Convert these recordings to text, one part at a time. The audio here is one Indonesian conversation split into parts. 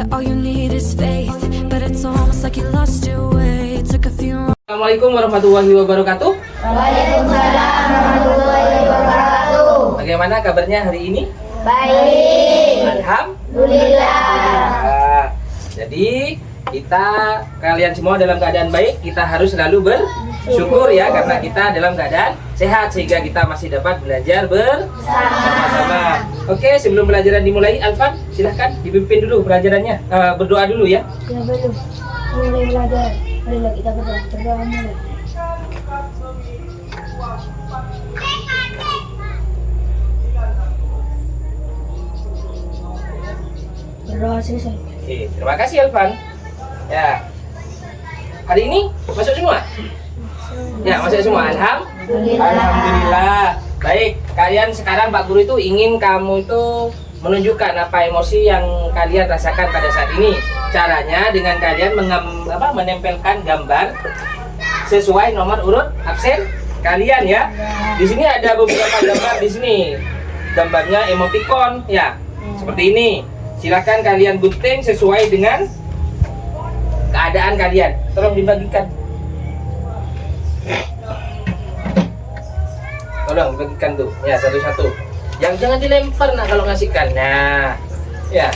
that all you need is faith, but it's almost like you lost your way. Took a few. Assalamualaikum warahmatullahi wabarakatuh. Waalaikumsalam warahmatullahi wabarakatuh. Bagaimana kabarnya hari ini? Baik. Alhamdulillah. Jadi kalian semua dalam keadaan baik. Kita harus selalu bersyukur ya, karena kita dalam keadaan sehat sehingga kita masih dapat belajar bersama-sama. Oke, sebelum pelajaran dimulai, Alfan silahkan dipimpin dulu pelajarannya. Berdoa dulu ya. Ya belum. Mulai belajar. Marilah kita berdoa. Berdoa mulai. Berdoa selesai. Oke, terima kasih Alfan. Ya. Hari ini masuk semua? Ya, masuk semua. Alhamdulillah. Baik, kalian sekarang Pak Guru itu ingin kamu itu menunjukkan apa emosi yang kalian rasakan pada saat ini. Caranya dengan kalian menempelkan gambar sesuai nomor urut absen kalian ya. Di sini ada beberapa gambar di sini. Gambarnya emoticon ya. Seperti ini. Silakan kalian gunting sesuai dengan keadaan kalian. Tolong dibagikan. Tolong dibagikan tuh. Ya, satu-satu. Yang jangan dilempar nah kalau ngasihkan. Nah, ya.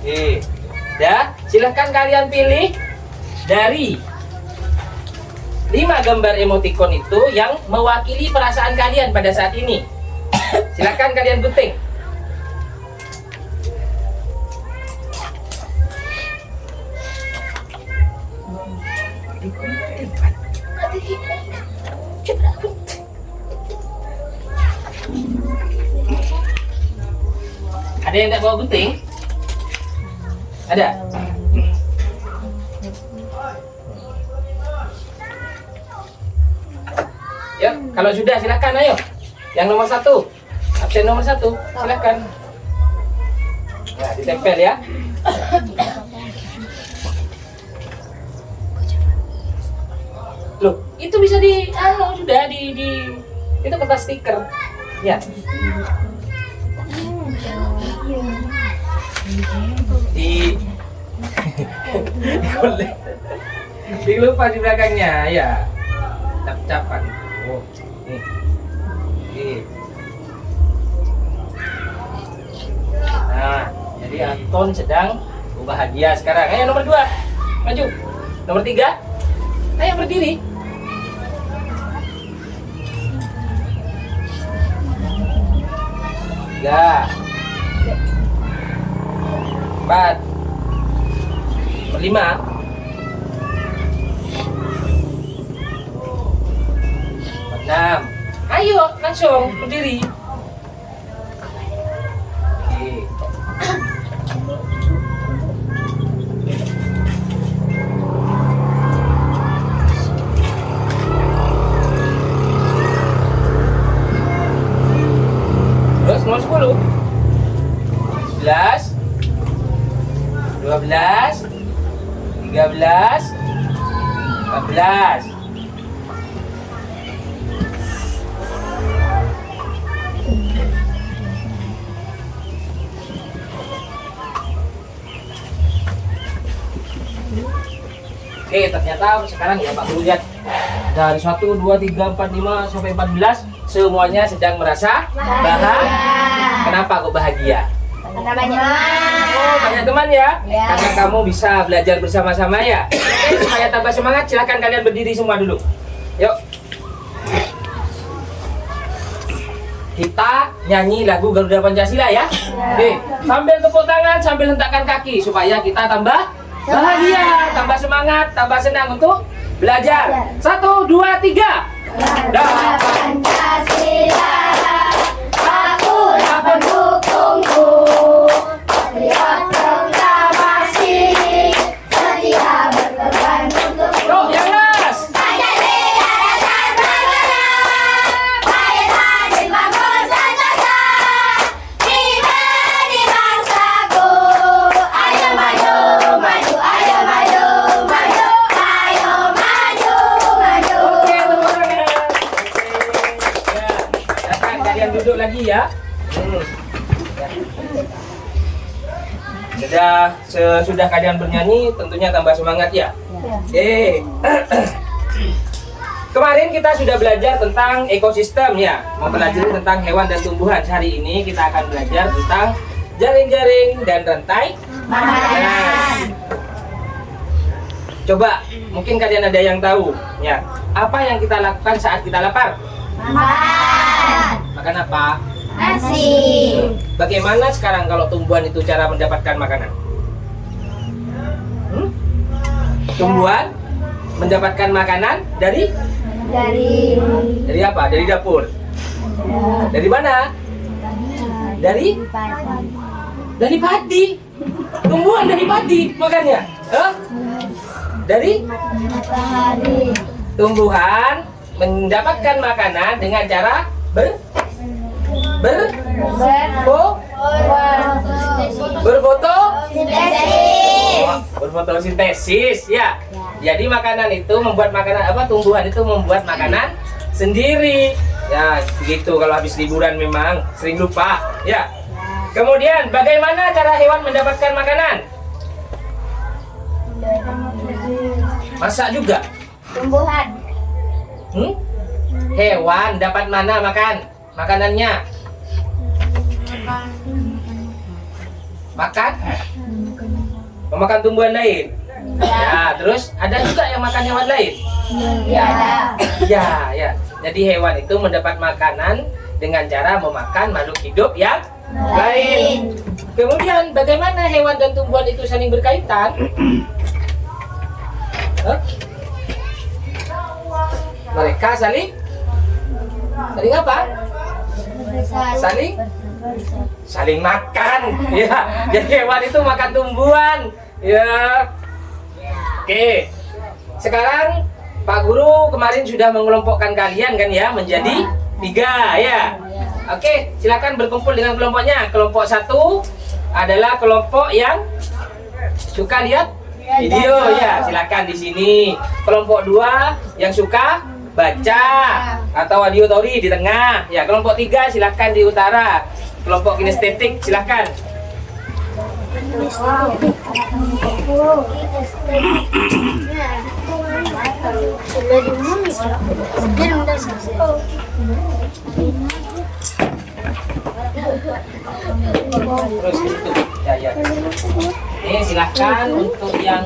Oke. Ya, silahkan kalian pilih dari 5 gambar emoticon itu yang mewakili perasaan kalian pada saat ini. Silahkan kalian gunting. Ada yang tidak bawa gunting? Ada? Ya, kalau sudah silakan ayo. Yang nomor 1, absen nomor 1, silakan. Ya, ditempel ya. Loh, itu bisa sudah itu kertas stiker. Ya. Di lupa di belakangnya ya. Cap-capan. Oh, nih. Nah, jadi Anton sedang bahagia sekarang. Ayo nomor 2, maju. Nomor 3, ayo berdiri. 3, 4, 5. 6. Ayo langsung berdiri. Oke. Terus nomor 10, 11, 12, 13, 14. Oke, ternyata sekarang ya Pak Guru lihat dari 1, 2, 3, 4, 5 sampai 14 semuanya sedang merasa bahagia. Kenapa kok bahagia? Karena banyak Oh, banyak teman ya? Karena kamu bisa belajar bersama-sama ya. Oke, supaya tambah semangat silakan kalian berdiri semua dulu. Yuk. Kita nyanyi lagu Garuda Pancasila ya. Oke, sambil tepuk tangan, sambil hentakkan kaki supaya kita tambah bahagia, tambah semangat, tambah senang untuk belajar. 1, 2, 3. Garuda Pancasila, akulah pendukungmu. Patriot proklamasi, setia berkorban untukmu. Yuk, yang keras. Pancasila dasar bangsa, baik hadir bangun sentosa. Di bangsaku, ayo maju, maju, ayo maju, maju, ayo maju, maju. Oke, tepuk tangan. Oke, ya. lagi ya. Sesudah kalian bernyanyi tentunya tambah semangat ya. Oke. Kemarin kita sudah belajar tentang ekosistem ya, mempelajari tentang hewan dan tumbuhan. Hari ini kita akan belajar tentang jaring-jaring dan rantai makanan. Coba, mungkin kalian ada yang tahu ya, apa yang kita lakukan saat kita lapar? Makan apa? Nasi. Bagaimana sekarang kalau tumbuhan itu cara mendapatkan makanan? Tumbuhan mendapatkan makanan dari apa? Dari dapur. Dari mana? Dari padi. Tumbuhan dari padi makannya. Dari tumbuhan mendapatkan makanan dengan cara berfotosintesis ya. Jadi makanan itu membuat makanan tumbuhan itu membuat makanan sendiri. Ya, begitu kalau habis liburan memang sering lupa ya. Kemudian bagaimana cara hewan mendapatkan makanan? Masak juga. Tumbuhan. Hewan dapat mana makan? Makanannya? Makan? Memakan tumbuhan lain? Ya, terus ada juga yang makan hewan lain? Ya. Jadi hewan itu mendapat makanan dengan cara memakan makhluk hidup yang lain. Kemudian bagaimana hewan dan tumbuhan itu saling berkaitan? Mereka saling apa? Saling makan. Ya, jadi hewan itu makan tumbuhan. Ya. Oke. Sekarang Pak Guru kemarin sudah mengelompokkan kalian kan ya menjadi 3 ya. Oke, silakan berkumpul dengan kelompoknya. Kelompok 1 adalah kelompok yang suka lihat video ya, silakan di sini. Kelompok 2 yang suka baca atau audiotori di tengah. Ya, kelompok 3 silakan di utara. Kelompok kinestetik silakan. Terus itu. Ya. Ini silakan untuk yang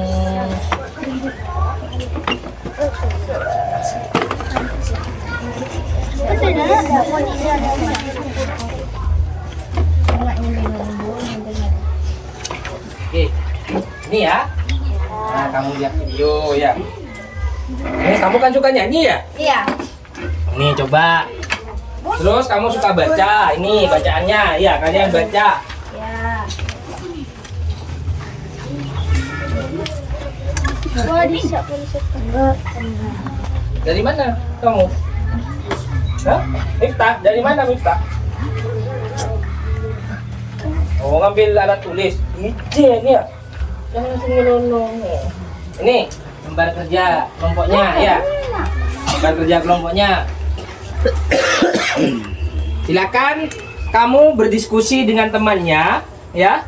Oke, ini ya. Nah, kamu lihat video ya. Ini kamu kan suka nyanyi ya? Iya. Nih coba. Terus kamu suka baca. Ini bacaannya. Ya, kalian baca. Ya. Dari mana kamu? Hah? Miftah, dari mana Miftah? Oh, ngambil alat tulis. Ijen ya. Jangan langsung nyelonong. Ini lembar kerja kelompoknya ya. Lembar kerja kelompoknya. Silakan kamu berdiskusi dengan temannya ya.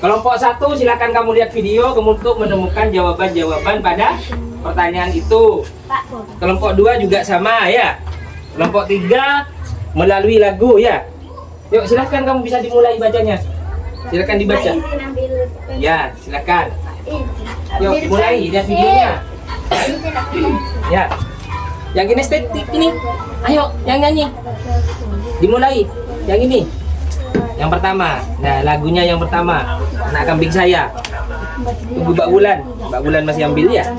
Kelompok 1 silakan kamu lihat video untuk menemukan jawaban-jawaban pada pertanyaan itu. Kelompok 2 juga sama ya. Kelompok 3 melalui lagu ya. Yuk silakan kamu bisa dimulai bacanya. Silakan dibaca. Ya, silakan. Yuk dimulai lihat videonya. Ya. Yang ini estetik ini. Ayo, yang nyanyi. Dimulai. Yang ini. Yang pertama. Nah, lagunya yang pertama. Anak kambing saya. Tunggu Mbak Bulan. Mbak Bulan masih ambil ya.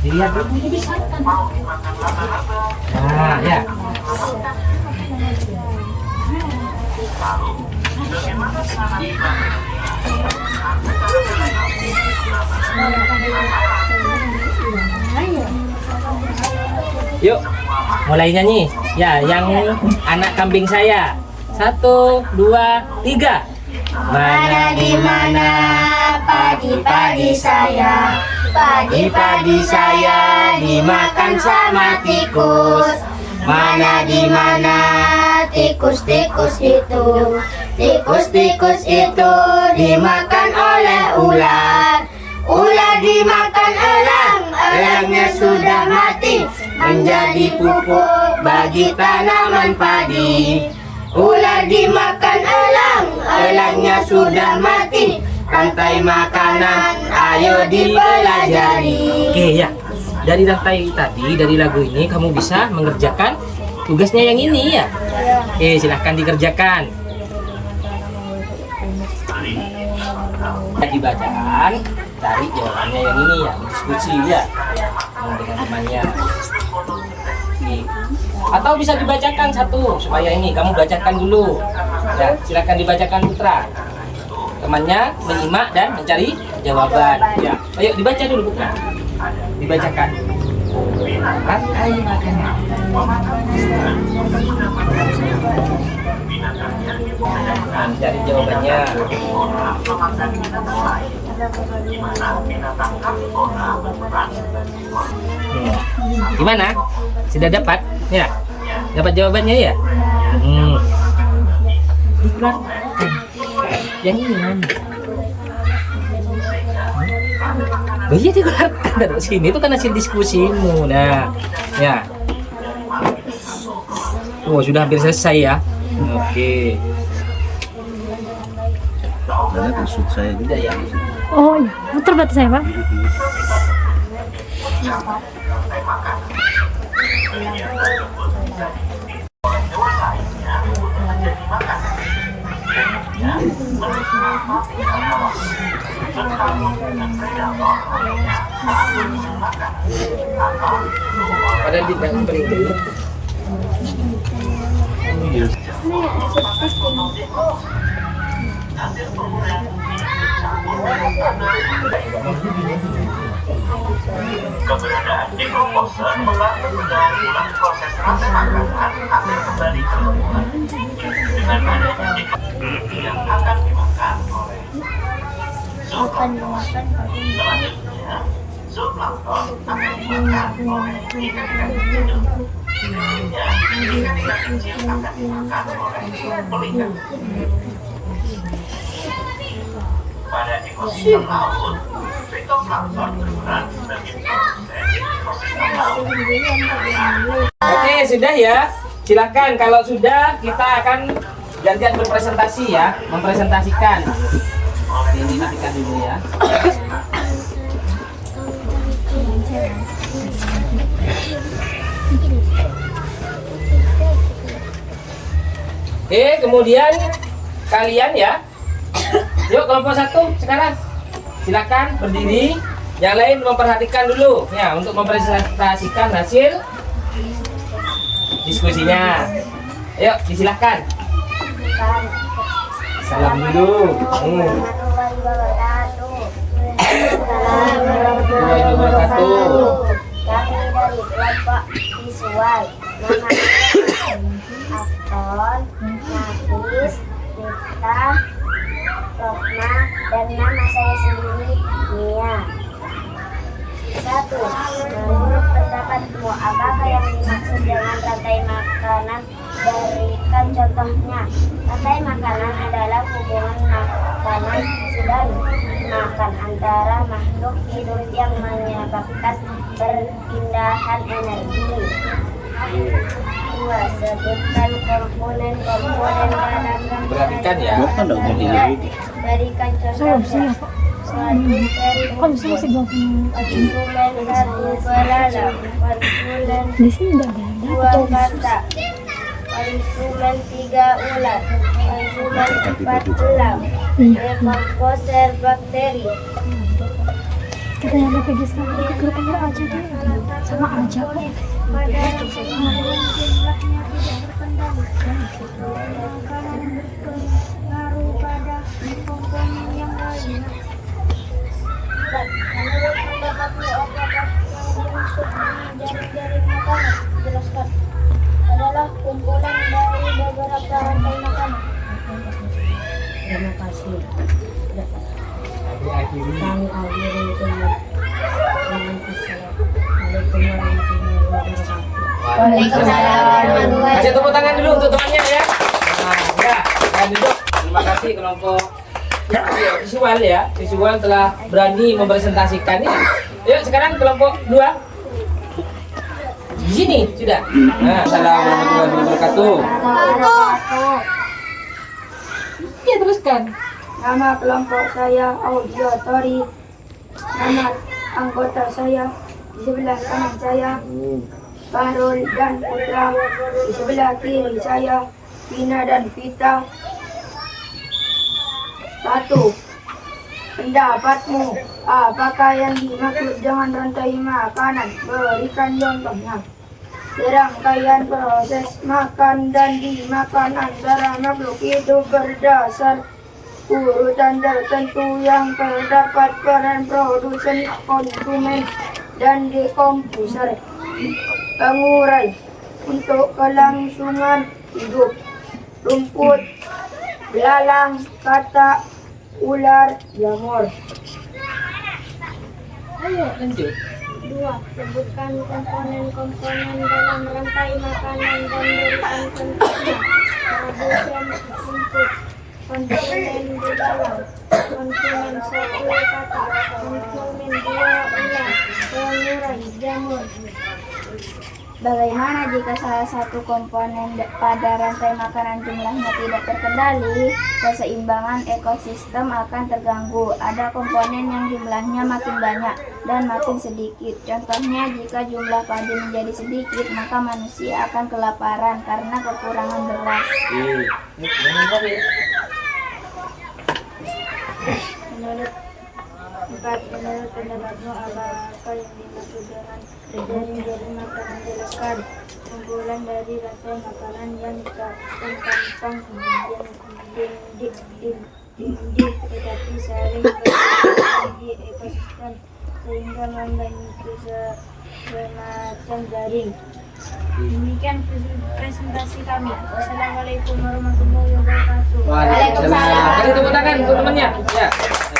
Dilihat dulu bisa. Nah, ya. Yuk, mulai nyanyi. Ya, yang anak kambing saya. 1, 2, 3. Mana di mana padi-padi saya, padi-padi saya dimakan sama tikus. Mana di mana tikus-tikus itu, tikus-tikus itu dimakan oleh ular. Ular dimakan elang, elangnya sudah mati, menjadi pupuk bagi tanaman padi. Ular dimakan elang, elangnya sudah mati, rantai makanan ayo dipelajari. Oke ya, dari rantai tadi, dari lagu ini kamu bisa mengerjakan tugasnya yang ini ya. Oke, silahkan dikerjakan. Di bacaan, cari jawabannya yang ini ya, diskusi ya dengan temannya. Oke. Atau bisa dibacakan satu supaya ini kamu bacakan dulu. Ya, silakan dibacakan Putra. Temannya menyimak dan mencari jawaban. Ya, ayo dibaca dulu Putra. Dibacakan. Rantai makanan. Cari jawabannya. Gimana? Sudah dapat? Ya. Dapat jawabannya ya? Dikeluarkan. Yang ini mana? Oh iya, dikeluarkan dari sini. Itu kan hasil diskusimu. Nah, ya. Oh, sudah hampir selesai ya. Oke. Karena kusut saya juga ya. Oh iya, putar berarti saya Pak. Padahal di dalam berita. Keberadaan microposter membantu mengulang proses rantai makanan akan kembali semula dengan adanya yang akan dimakan oleh zooplankton. Selanjutnya, zooplankton akan dimakan oleh ikan-ikan hidup. Berikutnya, ikan-ikan kecil akan dimakan oleh polingan. Pada ekosistem laut, fitoplankton berperan sebagai proses ekosistem laut. Oke, sudah ya. Silakan kalau sudah kita akan gantian berpresentasi ya, mempresentasikan. Ini matikan dulu ya. Oke, kemudian kalian ya. Yuk kelompok 1 sekarang. Silakan berdiri. Yang lain memperhatikan dulu ya untuk mempresentasikan hasil diskusinya. Ayo, disilahkan. Salam dulu. Warahmatullahi wabarakatuh. Kami dari kelompok visual. Nama Afton, Nafis, Miftah, Rokna, dan nama saya sendiri Mia. 1. Menurut pendapatmu, apakah yang dimaksud dengan rantai makanan? Berikan contohnya. Rantai makanan adalah hubungan makanan dan makan antara makhluk hidup yang menyebabkan perpindahan energi. 2. Sebutkan komponen-komponen dalam Perhatikan ya. Gua kan enggak mau dilihat. Berikan Saya contohnya. Kalau bisa Konsumen satu belalang, konsumen di sini enggak ada. dua kata, konsumen 3 ulat, konsumen 4 elang, dekomposer bakteri. kita yang lebih di sana itu grup aja deh, sama aja kok. pada jumlahnya tidak terkendali. Makanan berpengaruh pada komponen yang lain. Menurut pendapatmu apakah yang dimaksud dengan jaring-jaring makanan? Jelaskan. Adalah kumpulan dari beberapa rantai makanan. Terima kasih. Kami akhiri dengan Assalamualaikum warahmatullahi wabarakatuh. Waalaikumsalam warahmatullahi Kasih tepuk tangan dulu untuk temannya ya. Nah, ya, dan duduk. Terima kasih kelompok visual ya. Visual telah berani mempresentasikan ya. Yuk sekarang kelompok 2. Di sini sudah. Nah, assalamualaikum warahmatullahi wabarakatuh. Ya teruskan. Nama kelompok saya Audiotori. Nama anggota saya di sebelah kanan saya Fahrul dan Putra. Di sebelah kiri saya Vina dan Vita. 1. Pendapatmu, apakah yang dimaksud dengan rantai makanan? Berikan contohnya. Serangkaian proses makan dan dimakan antara makhluk hidup berdasar urutan tertentu yang terdapat peran produsen, konsumen, dan dekomposer. Pengurai untuk kelangsungan hidup. Rumput, belalang, katak, ular, jamur. Ayo lanjut. 2. Sebutkan komponen-komponen dalam rantai makanan dan berikan contohnya. Produsen rumput, konsumen belalang, konsumen 1 katak, konsumen 2 ular, pengurai jamur. Bagaimana jika salah satu komponen pada rantai makanan jumlahnya tidak terkendali? Keseimbangan ekosistem akan terganggu. Ada komponen yang jumlahnya makin banyak dan makin sedikit. Contohnya, jika jumlah padi menjadi sedikit, maka manusia akan kelaparan karena kekurangan beras. Menurut pendapatmu, apa yang dimaksud dengan jaring-jaring makanan? Jelaskan. Kumpulan dari rantai makanan yang terpampang dinding tetapi saling berkaitan di ekosistem sehingga membentuk semacam jaring. Demikian presentasi kami. Wassalamualaikum warahmatullahi wabarakatuh. Waalaikumsalam. Kasih tepuk tangan untuk temannya. Ya.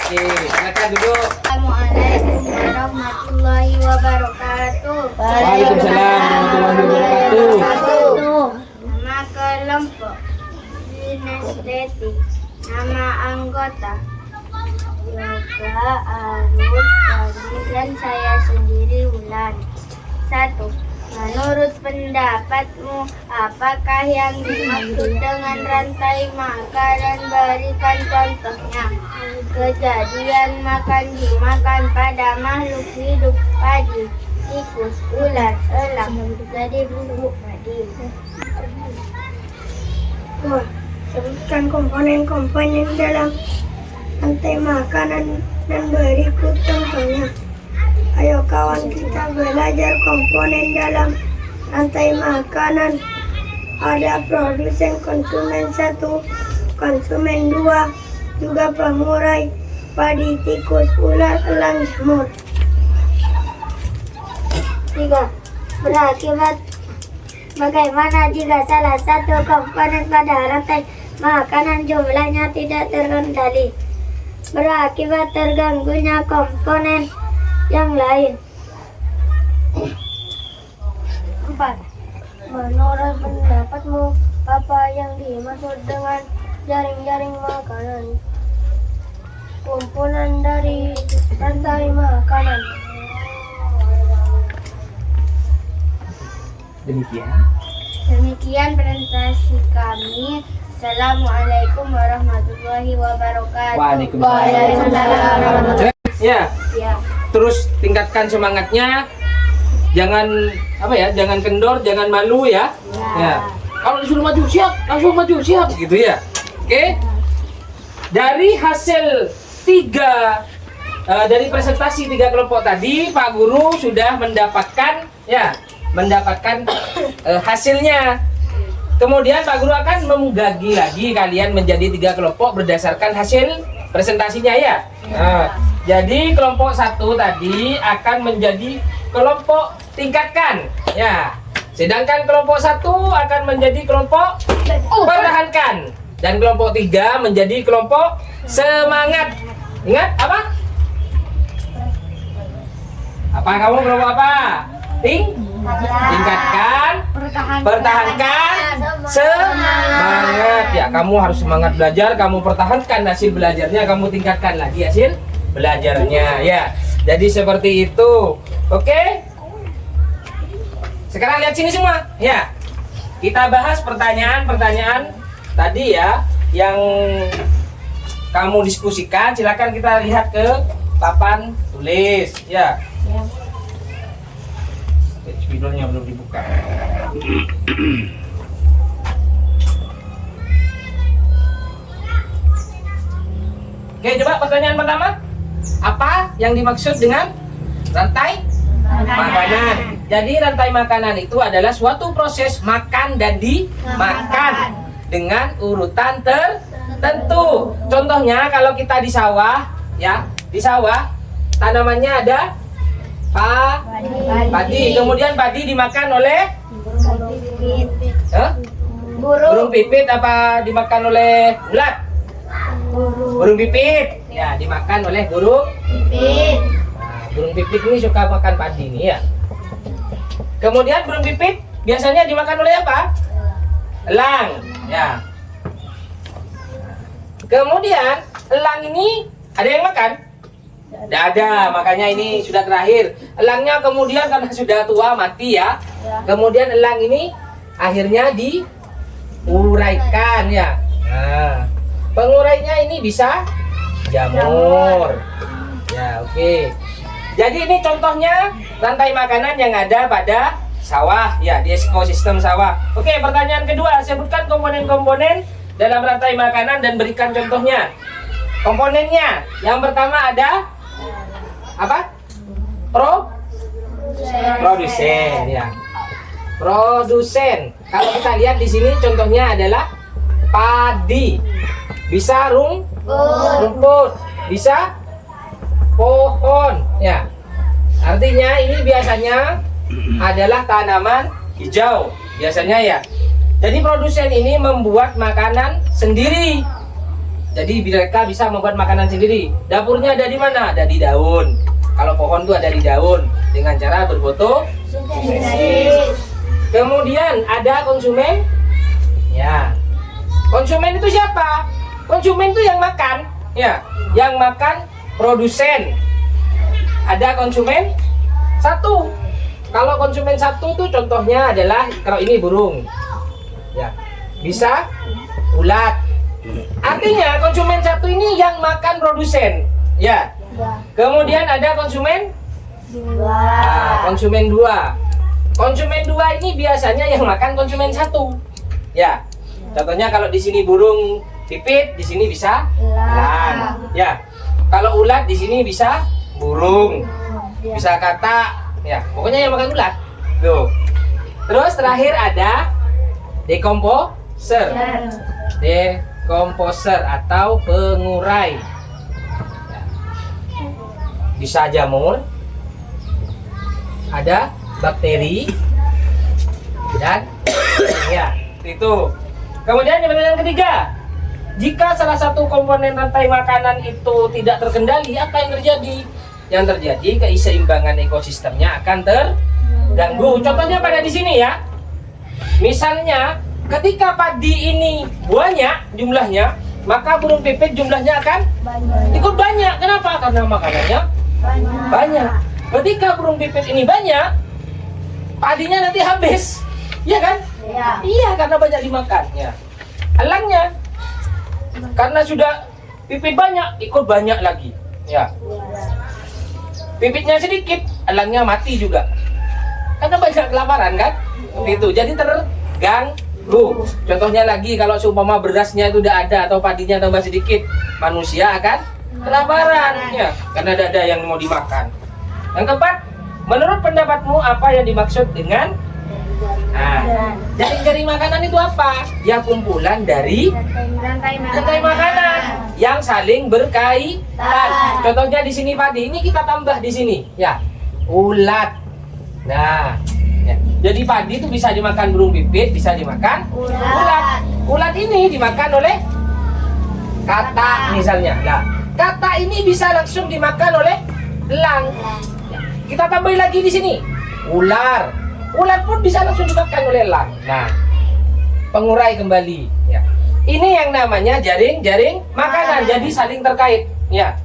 Oke, silakan duduk. Assalamualaikum warahmatullahi wabarakatuh. Waalaikumsalam warahmatullahi wabarakatuh. Nama kelompok kinestetik. Nama anggota Yoga, Arun, Fadli, dan saya sendiri Wulan. 1. Menurut pendapatmu, apakah yang dimaksud dengan rantai makanan? Berikan contohnya. Kejadian makan dimakan pada makhluk hidup padi, tikus, ular, elang, jadi bubuk padi. Sebutkan komponen-komponen dalam rantai makanan dan berikut contohnya. Ayo kawan, kita belajar komponen dalam rantai makanan. Ada produsen, konsumen 1, konsumen 2, juga pengurai, padi, tikus, ular, elang, jamur. 3. Berakibat bagaimana jika salah satu komponen pada rantai makanan jumlahnya tidak terkendali? Berakibat terganggunya komponen yang lain. 4. Menurut pendapatmu, apa yang dimaksud dengan jaring-jaring makanan? Komponen dari rantai makanan. Demikian presentasi kami. Assalamualaikum warahmatullahi wabarakatuh. Waalaikumsalam. Ya. Ya. Terus tingkatkan semangatnya, jangan jangan kendor, jangan malu ya. Ya. Kalau disuruh maju siap, langsung maju siap gitu ya. Oke. Dari hasil 3 dari presentasi 3 kelompok tadi, Pak Guru sudah mendapatkan hasilnya. Kemudian Pak Guru akan membagi lagi kalian menjadi 3 kelompok berdasarkan hasil presentasinya ya. Nah, jadi kelompok 1 tadi akan menjadi kelompok tingkatkan ya. Sedangkan kelompok 1 akan menjadi kelompok pertahankan. Dan kelompok 3 menjadi kelompok semangat. Ingat apa? Apa kamu kelompok apa? Tingkatkan, pertahankan, semangat. Ya, kamu harus semangat belajar, kamu pertahankan hasil belajarnya, kamu tingkatkan lagi hasil belajarnya ya. Jadi seperti itu. Oke? Sekarang lihat sini semua ya. Kita bahas pertanyaan-pertanyaan tadi ya yang kamu diskusikan. Silakan kita lihat ke papan tulis ya. Spidolnya belum dibuka. Oke, coba pertanyaan pertama. Apa yang dimaksud dengan rantai makanan? Jadi rantai makanan itu adalah suatu proses makan dan dimakan dengan urutan tertentu. Contohnya kalau kita di sawah ya, di sawah tanamannya ada padi. Kemudian padi dimakan oleh burung pipit apa dimakan oleh ulat? Burung pipit. Ya, dimakan oleh burung pipit. Nah, burung pipit ini suka makan padi nih ya. Kemudian burung pipit biasanya dimakan oleh apa? Elang. Ya. Kemudian elang ini ada yang makan? Tidak ada, makanya ini sudah terakhir. Elangnya kemudian karena sudah tua mati ya. Kemudian elang ini akhirnya diuraikan ya. Nah, pengurainya ini bisa jamur. Ya, oke. Jadi ini contohnya rantai makanan yang ada pada sawah ya, di ekosistem sawah. Oke, pertanyaan kedua, sebutkan komponen-komponen dalam rantai makanan dan berikan contohnya. Komponennya, yang pertama ada apa? Produsen ya. Produsen. Kalau kita lihat di sini contohnya adalah padi. Bisa rumput, bisa pohon ya. Artinya ini biasanya adalah tanaman hijau biasanya ya. Jadi produsen ini membuat makanan sendiri. Jadi mereka bisa membuat makanan sendiri. Dapurnya ada di mana? Ada di daun. Kalau pohon itu ada di daun dengan cara berfotosintesis. Kemudian ada konsumen. Ya. Konsumen itu siapa? Konsumen itu yang makan. Ya, yang makan produsen. Ada konsumen satu. Kalau konsumen satu itu contohnya adalah kalau ini burung. Ya. Bisa ulat. Artinya konsumen satu ini yang makan produsen, ya. Kemudian ada konsumen konsumen dua. Konsumen dua ini biasanya yang makan konsumen satu, ya. Contohnya kalau di sini burung pipit, di sini bisa elang, ya. Kalau ulat di sini bisa burung, bisa katak, ya. Pokoknya yang makan ulat, tuh. Terus terakhir ada dekomposer. Komposer atau pengurai ya. Bisa jamur, ada bakteri dan ya itu. Kemudian pertanyaan ketiga, jika salah satu komponen rantai makanan itu tidak terkendali, apa yang terjadi? Yang terjadi keseimbangan ekosistemnya akan terganggu. Contohnya pada di sini ya. Misalnya ketika padi ini banyak jumlahnya, maka burung pipit jumlahnya akan ikut banyak. Kenapa? Karena makanannya banyak. Ketika burung pipit ini banyak, padinya nanti habis, iya kan? Iya, karena banyak dimakan. Ya. Elangnya, karena sudah pipit banyak, ikut banyak lagi. Ya. Pipitnya sedikit, elangnya mati juga. Karena banyak kelaparan kan? Begitu. Jadi terganggu. Contohnya lagi kalau seumpama berasnya itu udah ada atau padinya tambah sedikit, manusia akan kelaparan, ya, karena ada yang mau dimakan. Yang keempat, menurut pendapatmu apa yang dimaksud dengan jaring-jaring makanan itu apa? Ya kumpulan dari rantai makanan yang saling berkaitan. Contohnya di sini padi, ini kita tambah di sini, ya, ulat. Nah, ya. Jadi padi itu bisa dimakan burung pipit, bisa dimakan ulat. Ulat ini dimakan oleh katak misalnya. Nah, katak ini bisa langsung dimakan oleh elang. Ya. Kita tambahin lagi di sini, ular. Ular pun bisa langsung dimakan oleh elang. Nah, pengurai kembali. Ya. Ini yang namanya jaring-jaring makanan. Jadi saling terkait. Ya.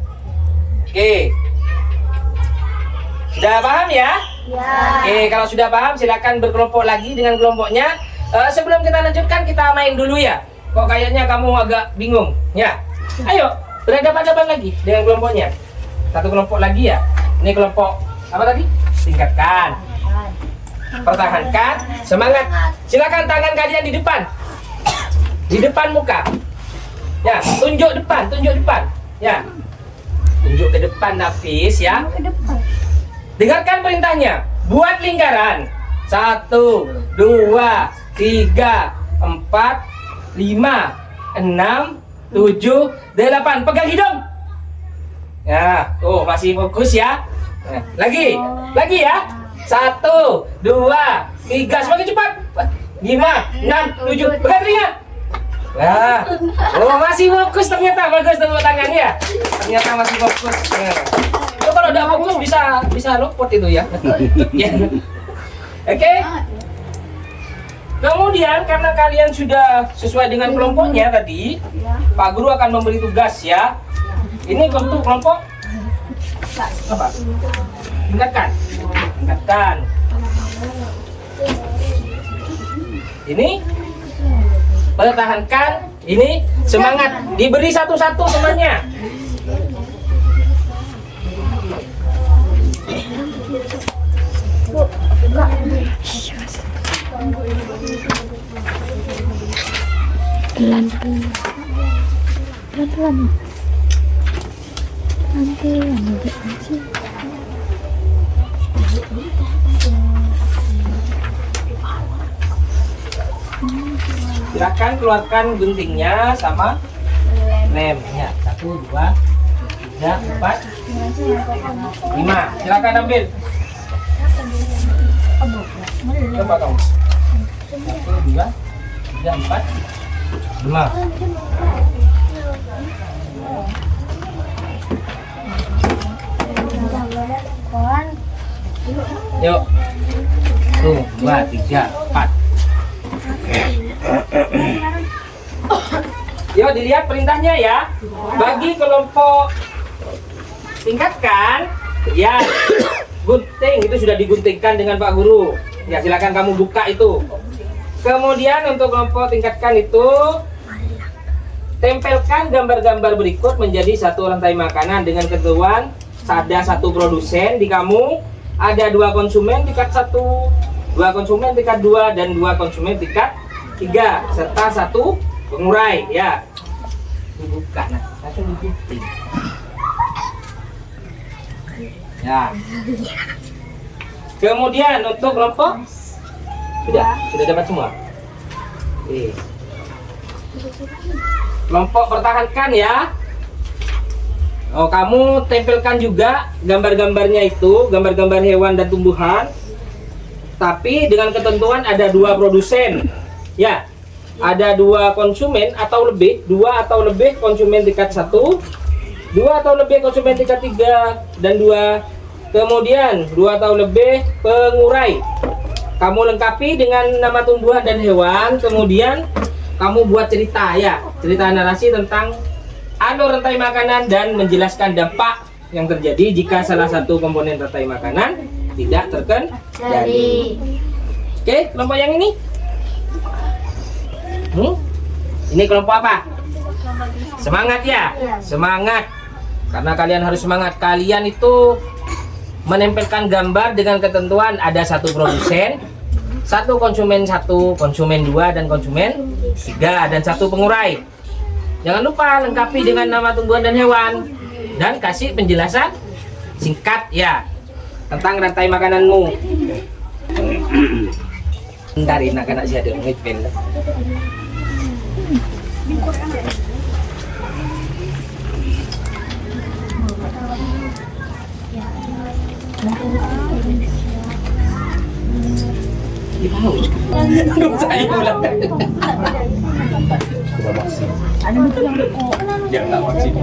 Oke. Sudah paham ya? Ya. Oke, kalau sudah paham silakan berkelompok lagi dengan kelompoknya. Sebelum kita lanjutkan kita main dulu ya. Kok kayaknya kamu agak bingung? Ya. Ayo, berhadapan-hadapan lagi dengan kelompoknya. Satu kelompok lagi ya. Ini kelompok apa tadi? Tingkatkan. Pertahankan, semangat. Silakan tangan kalian di depan. Di depan muka. Ya, tunjuk depan. Ya. Tunjuk ke depan Nafis ya. Dengarkan perintahnya. Buat lingkaran. 1, 2, 3, 4, 5, 6, 7, 8. Pegang hidung. Ya, tuh masih fokus ya. Nah, lagi ya. 1, 2, 3, semakin cepat. 5, 6, 7, pegang telinga. Nah, oh masih fokus ternyata, bagus tepuk tangan ya. Ternyata masih fokus. Nah. Itu kalau udah fokus bisa luput itu ya. Ya. Oke. Kemudian karena kalian sudah sesuai dengan kelompoknya tadi, Pak Guru akan memberi tugas ya. Ini untuk kelompok apa? Tingkatkan. Ini pertahankan. Ini semangat. Diberi satu-satu temannya. Silakan keluarkan guntingnya sama lemnya. 1, 2, 3, 4, 5. Silakan ambil. Coba kamu. 1, 2, 3, 4, 5. Yuk. 1, 2, 3, 4. Yuk dilihat perintahnya ya. Bagi kelompok tingkatkan, ya gunting itu sudah diguntingkan dengan Pak Guru. Ya silakan kamu buka itu. Kemudian untuk kelompok tingkatkan itu tempelkan gambar-gambar berikut menjadi satu rantai makanan dengan ketentuan ada satu produsen di kamu, ada 2 konsumen tingkat 1, 2 konsumen tingkat 2 dan 2 konsumen tingkat 3 serta 1 pengurai ya. Dibuka nah, langsung digunting. Ya. Kemudian untuk kelompok sudah dapat semua. Oke. Kelompok pertahankan ya. Oh, kamu tempelkan juga gambar-gambarnya itu, gambar-gambar hewan dan tumbuhan. Tapi dengan ketentuan ada 2 produsen. Ya. Ada 2 konsumen atau lebih, 2 atau lebih konsumen tingkat 1, 2 atau lebih konsumen tingkat 3 dan 2. Kemudian 2 atau lebih pengurai. Kamu lengkapi dengan nama tumbuhan dan hewan, kemudian kamu buat cerita ya, cerita narasi tentang alur rantai makanan dan menjelaskan dampak yang terjadi jika salah satu komponen rantai makanan tidak terkendali. Oke, kelompok yang ini? Ini kelompok apa? Semangat ya? Semangat. Karena kalian harus semangat. Kalian itu menempelkan gambar dengan ketentuan ada 1 produsen, 1 konsumen 1, konsumen 2 dan konsumen 3 dan 1 pengurai. Jangan lupa lengkapi dengan nama tumbuhan dan hewan. dan kasih penjelasan singkat ya tentang rantai makananmu. Ntar ini anak sih ada ngipin. Saya ulang. Dia nggak maksim.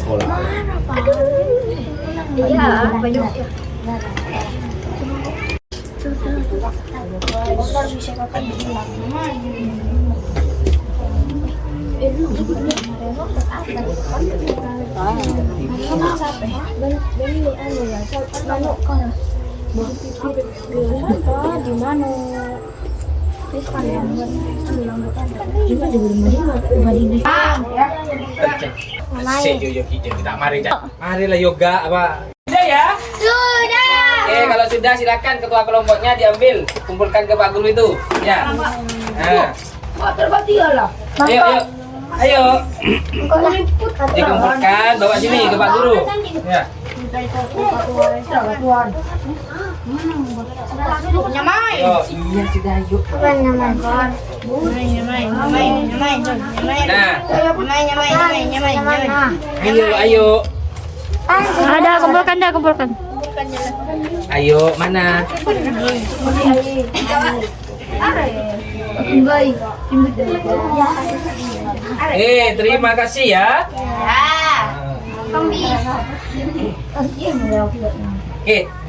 Iya, banyak. Marilah yoga apa? Sudah ya? Sudah. Kalau sudah silakan ketua kelompoknya diambil, kumpulkan ke Pak Guru itu. Ya. Nah. Ayo, ayo. Ayo. Dikumpulkan, bawa sini ke Pak Guru. Ya. Ayo, iya sudah yuk. Nah. Ayo, ayo. Ada, kumpulkan. Ayo, mana? Terima kasih ya.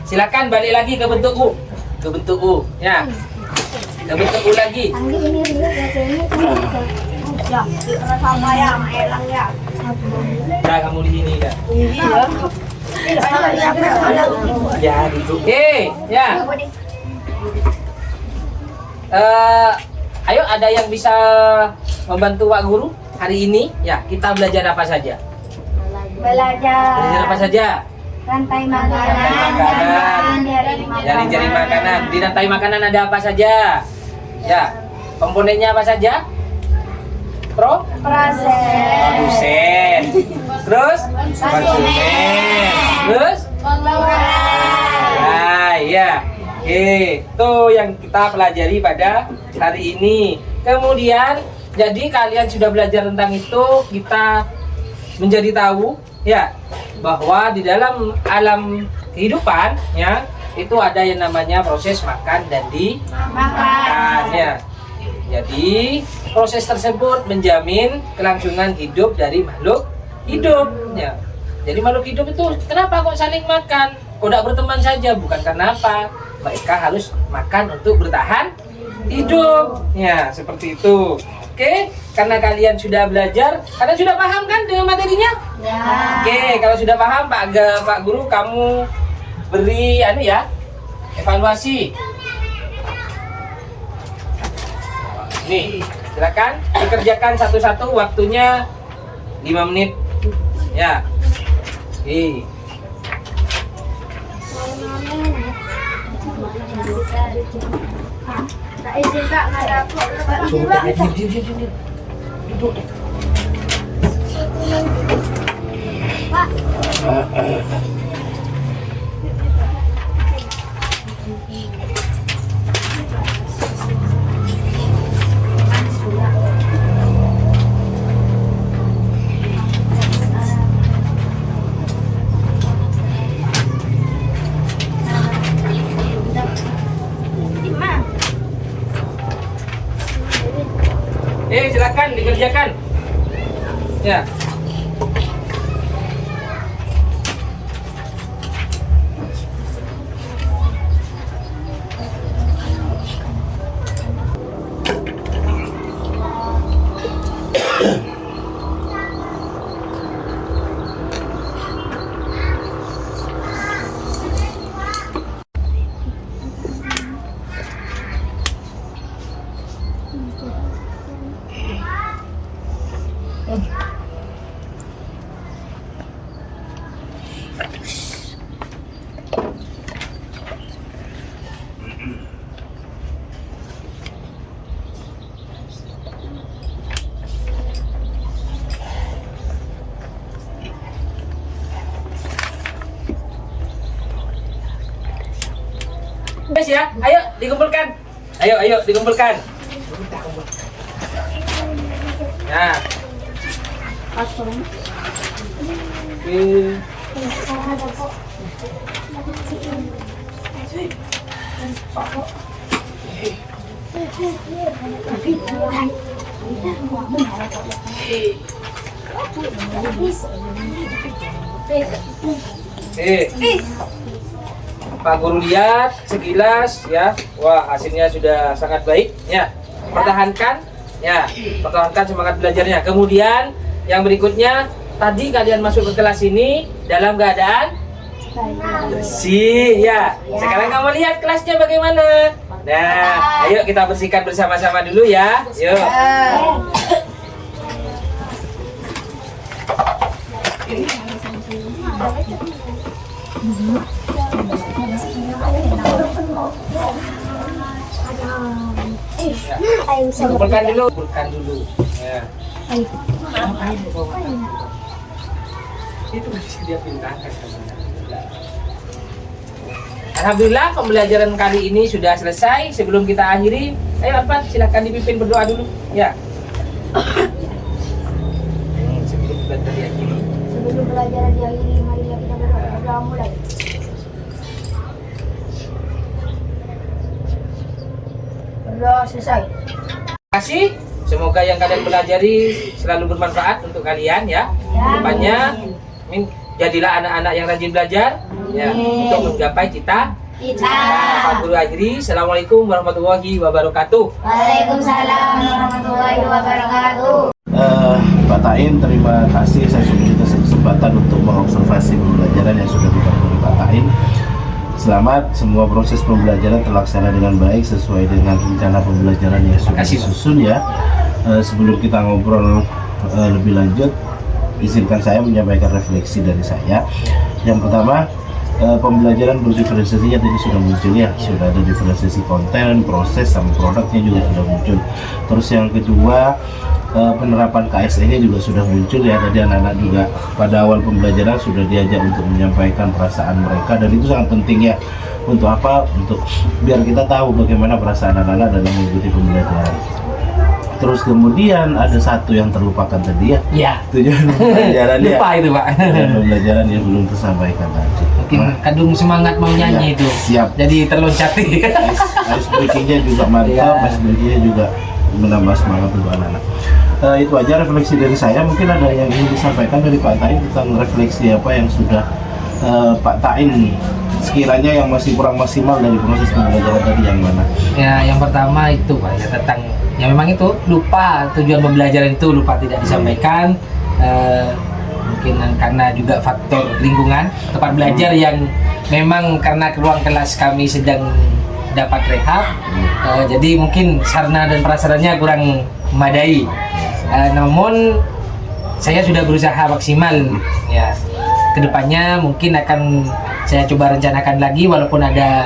Silakan balik lagi ke bentuk U. Ke bentuk U, ya. Ke bentuk U lagi. Nah, kamu di sini ya. Ya, gitu. Ya. Ayo, ada yang bisa membantu Pak Guru hari ini? Ya, kita belajar apa saja? Belajar apa saja? Rantai makanan, jari-jari makanan. Di rantai makanan ada apa saja? Ya, komponennya apa saja? Produsen. Terus konsumen. Terus ya. Itu yang kita pelajari pada hari ini. Kemudian, jadi kalian sudah belajar tentang itu, kita menjadi tahu ya bahwa di dalam alam kehidupan ya itu ada yang namanya proses makan dan dimakan ya. Jadi proses tersebut menjamin kelangsungan hidup dari makhluk hidup ya. Jadi makhluk hidup itu kenapa kok saling makan? Kok tidak berteman saja? Bukan karena apa? Mereka harus makan untuk bertahan hidup ya, seperti itu. Oke, karena kalian sudah belajar, kalian sudah paham kan dengan materinya? Ya. Oke, kalau sudah paham Pak Guru, kamu beri evaluasi. Nih, silakan dikerjakan satu-satu, waktunya 5 menit. Ya. Oke. Tak izin Kak, nggak ada apa. Diam. Duduk. Pak. Silakan dikerjakan. Ya. guys ya. Ayo dikumpulkan. Ayo dikumpulkan. Nah. Oke. Pak Guru lihat sekilas ya, wah hasilnya sudah sangat baik ya. Pertahankan ya, pertahankan semangat belajarnya. Kemudian yang berikutnya, tadi kalian masuk ke kelas ini dalam keadaan bersih ya. Sekarang kamu lihat kelasnya bagaimana. Nah, ayo kita bersihkan bersama-sama dulu ya. Yuk. Kumpulkan dulu, Ya. Itu masih dia pindahkan. Alhamdulillah pembelajaran kali ini sudah selesai. Sebelum kita akhiri, ayo Alfan silahkan dipimpin berdoa dulu. Ya. Sebelum belajar diakhiri. Sebelum pelajaran diakhiri, mari kita berdoa mulai. Berdoa selesai. Terima kasih. Semoga yang kalian pelajari selalu bermanfaat untuk kalian ya. Depannya jadilah anak-anak yang rajin belajar ya, untuk menggapai cita. Pak Guru akhiri. Assalamualaikum warahmatullahi wabarakatuh. Waalaikumsalam warahmatullahi wabarakatuh. Pak Tain, terima kasih saya sudah dikasih kesempatan untuk mengobservasi pembelajaran yang sudah dilakukan Pak Tain. Selamat, semua proses pembelajaran terlaksana dengan baik sesuai dengan rencana pembelajaran yang sudah disusun ya. Sebelum kita ngobrol lebih lanjut, izinkan saya menyampaikan refleksi dari saya. Yang pertama, pembelajaran berdiferensiasinya tadi sudah muncul ya, sudah ada diferensiasi konten, proses, sama produknya juga sudah muncul. Terus yang kedua, penerapan KSE-nya juga sudah muncul ya. Tadi anak-anak juga pada awal pembelajaran sudah diajak untuk menyampaikan perasaan mereka, dan itu sangat penting ya. Untuk apa? Untuk biar kita tahu bagaimana perasaan anak-anak dalam mengikuti pembelajaran. Terus kemudian ada satu yang terlupakan tadi ya. Ya. Tujuan pembelajaran ya. Lupa itu Pak. Tujuan pembelajaran yang belum tersampaikan tadi. Mungkin kadung semangat mau nyanyi Ya, itu. siap. Jadi terloncati. Ice breakingnya juga mantap, Ya. ice breakingnya juga menambah semangat untuk anak-anak. Itu aja refleksi dari saya. Mungkin ada yang ingin disampaikan dari Pak Tain tentang refleksi apa yang sudah Pak Tain sekiranya yang masih kurang maksimal dari proses pembelajaran tadi yang mana? Ya, yang pertama itu Pak, ya tentang ya memang itu lupa tujuan pembelajaran itu lupa tidak disampaikan. Mungkin karena juga faktor lingkungan tempat belajar yang memang karena ruang kelas kami sedang dapat rehab, jadi mungkin sarana dan prasarannya kurang memadai. Namun saya sudah berusaha maksimal ya. Kedepannya mungkin akan saya coba rencanakan lagi, walaupun ada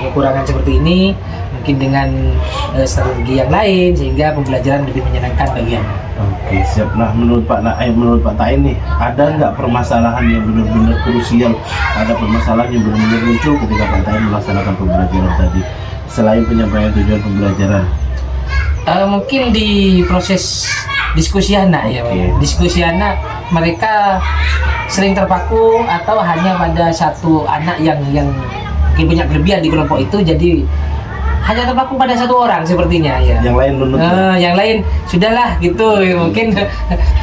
kekurangan seperti ini, mungkin dengan strategi yang lain sehingga pembelajaran lebih menyenangkan bagi anak. Oke, siap. Nah, menurut Pak Tain nih, ada nggak permasalahan yang benar-benar krusial? Ada permasalahan yang benar-benar muncul ketika Pak Tain melaksanakan pembelajaran tadi, selain penyampaian tujuan pembelajaran? Mungkin di proses diskusi anak ya, Pak. Diskusi anak mereka sering terpaku atau hanya pada satu anak yang mungkin punya kelebihan di kelompok itu, jadi hanya terpaku pada satu orang sepertinya ya. Yang lain menurut yang lain sudahlah gitu, mungkin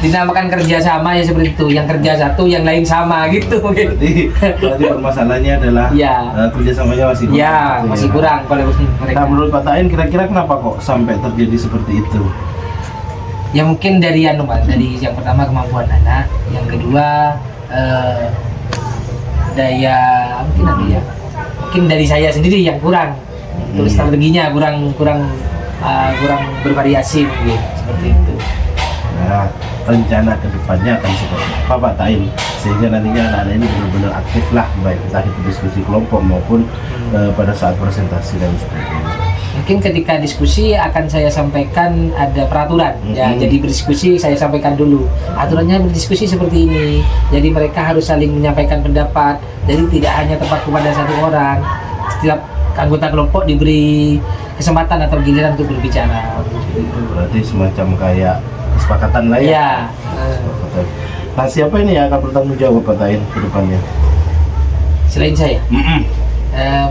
dinamakan kerjasama ya seperti itu. Yang kerja satu, yang lain sama gitu mungkin. Berarti permasalahannya adalah Ya. Kerjasamanya masih kurang. Ya, gitu masih ya. kurang kalau mereka. Nah, menurut Pak Tain kira-kira kenapa kok sampai terjadi seperti itu? Ya mungkin dari dari yang pertama kemampuan anak, yang kedua daya mungkin apa ya? Mungkin dari saya sendiri yang kurang. Terus strateginya kurang bervariasi mungkin seperti itu. Nah, rencana kedepannya akan seperti apa Pak Tain, sehingga nantinya anak-anak ini benar-benar aktif lah, baik entah itu diskusi kelompok maupun pada saat presentasi dan sebagainya. Mungkin ketika diskusi akan saya sampaikan ada peraturan ya, jadi berdiskusi saya sampaikan dulu aturannya, berdiskusi seperti ini, jadi mereka harus saling menyampaikan pendapat, jadi tidak hanya terpaku pada satu orang. Setiap anggota kelompok diberi kesempatan atau giliran untuk berbicara. Itu berarti semacam kayak kesepakatan lah ya. Iya. Kesepakatan. Nah, siapa ini yang akan bertanggung jawab Pak Tain ke depannya? Selain saya,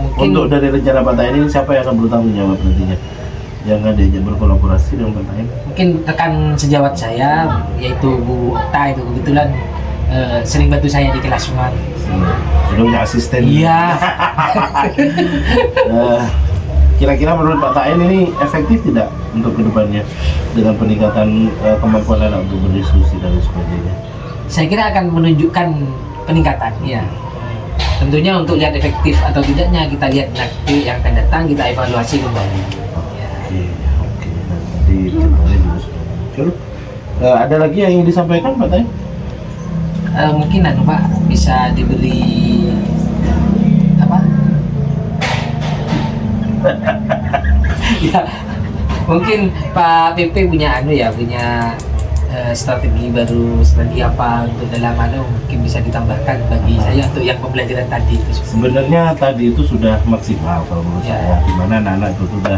mungkin Untuk dari rencana Pak Tain ini siapa yang akan bertanggung jawab nantinya? Yang akan diajak berkolaborasi dengan Pak Tain? mungkin rekan sejawat saya yaitu Bu Okta itu kebetulan sering bantu saya di kelas semua. Sudah punya asisten. Iya. Kira-kira menurut Pak Tain ini efektif tidak untuk kedepannya dengan peningkatan kemampuan anak untuk berdiskusi dan sebagainya? Saya kira akan menunjukkan peningkatan, ya. Tentunya untuk lihat efektif atau tidaknya kita lihat nanti yang akan datang, kita evaluasi kembali. Ya. Oke. Nanti kedepannya juga sudah muncul. Ada lagi yang ingin disampaikan Pak Tain? Mungkin Pak bisa diberi apa? Ya, mungkin Pak PP punya punya strategi baru, strategi apa untuk dalam mungkin bisa ditambahkan bagi saya untuk yang pembelajaran tadi itu. Sebenarnya tadi itu sudah maksimal kalau menurut Ya. saya, di mana anak-anak itu sudah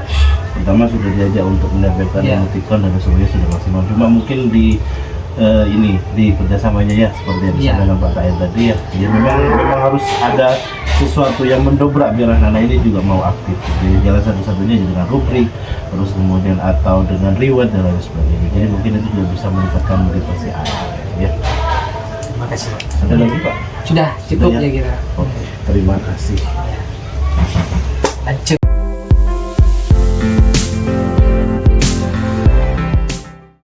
pertama sudah diajak untuk menempelkan Ya. emoticon dan sebagainya sudah maksimal. Cuma mungkin di ini di kerjasamanya ya seperti yang Ya. disampaikan Pak Tain tadi ya, memang harus ada sesuatu yang mendobrak biar anak-anak ini juga mau aktif. Jadi jalan satu-satunya dengan rubrik, terus kemudian atau dengan reward dan lain sebagainya. Jadi mungkin itu juga bisa meningkatkan motivasi anak. Ya. Terima kasih. Ada lagi Pak? Sudah cukup Sudah, ya? ya kira. Oke, terima kasih. Ya.